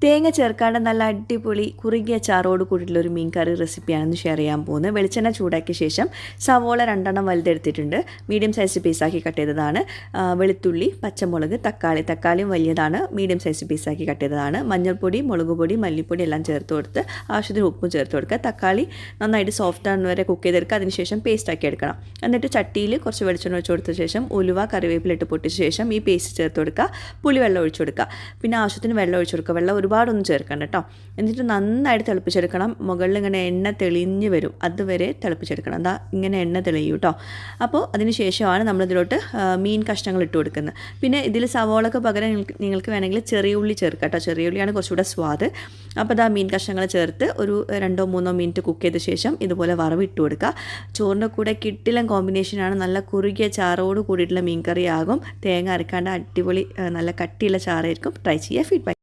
തേങ്ങ ചേർക്കാണ്ട് നല്ല അടിപൊളി കുറുകിയ ചാറോട് കൂടിയിട്ടുള്ള ഒരു മീൻ കറി റെസിപ്പിയാണെന്ന് ഷെയർ ചെയ്യാൻ പോകുന്നത്. വെളിച്ചെണ്ണ ചൂടാക്കിയ ശേഷം സവോള 2 വലുതെടുത്തിട്ടുണ്ട്, മീഡിയം സൈസ് പീസാക്കി കട്ട് ചെയ്തതാണ്. വെളുത്തുള്ളി, പച്ചമുളക്, തക്കാളിയും വലിയതാണ്, മീഡിയം സൈസ് പീസാക്കി കട്ട് ചെയ്തതാണ്. മഞ്ഞൾപ്പൊടി, മുളക് പൊടി, മല്ലിപ്പൊടി എല്ലാം ചേർത്ത് കൊടുത്ത് ആവശ്യത്തിന് ഉപ്പും ചേർത്ത് കൊടുക്കുക. തക്കാളി നന്നായിട്ട് സോഫ്റ്റ് ആകുന്ന വരെ കുക്ക് ചെയ്തെടുക്കുക. അതിനുശേഷം പേസ്റ്റ് ആക്കി എടുക്കണം. എന്നിട്ട് ചട്ടിയിൽ കുറച്ച് വെളിച്ചെണ്ണ ഒഴിച്ച് കൊടുത്ത ശേഷം ഉലുവ, കറിവേപ്പിലിട്ട് പൊട്ടിച്ച ശേഷം ഈ പേസ്റ്റ് ചേർത്ത് കൊടുക്കുക. പുളിവെള്ളം ഒഴിച്ചു കൊടുക്കുക. പിന്നെ ആവശ്യത്തിന് വെള്ളം ഒഴിച്ചു കൊടുക്കുക. വെള്ളം ഒരുപാടൊന്നും ചേർക്കണ്ട കേട്ടോ. എന്നിട്ട് നന്നായിട്ട് തിളപ്പിച്ചെടുക്കണം. മുകളിൽ ഇങ്ങനെ എണ്ണ തെളിഞ്ഞ് വരും, അതുവരെ തിളപ്പിച്ചെടുക്കണം. എന്താ ഇങ്ങനെ എണ്ണ തെളിയും കേട്ടോ. അപ്പോൾ അതിന് ശേഷമാണ് നമ്മളിതിലോട്ട് മീൻ കഷ്ണങ്ങൾ ഇട്ട് കൊടുക്കുന്നത്. പിന്നെ ഇതിൽ സവോളക്ക് പകരം നിങ്ങൾക്ക് വേണമെങ്കിൽ ചെറിയ ഉള്ളി ചേർക്കാം കേട്ടോ. ചെറിയ ഉള്ളിയാണ് കുറച്ചുകൂടെ സ്വാദ്. അപ്പോൾ അതാ മീൻ കഷ്ണങ്ങൾ ചേർത്ത് ഒരു 2-3 മിനിറ്റ് കുക്ക് ചെയ്ത ശേഷം ഇതുപോലെ വറവിട്ട് കൊടുക്കുക. ചോറിൻ്റെ കൂടെ കിട്ടില്ല കോമ്പിനേഷനാണ്. നല്ല കുറുകിയ ചാറോട് കൂടിയിട്ടുള്ള മീൻ കറി ആകും. തേങ്ങ അരക്കാണ്ട് അടിപൊളി നല്ല കട്ടിയുള്ള ചാറായിരിക്കും. ട്രൈ ചെയ്യുക. ഫീഡ്ബാക്ക്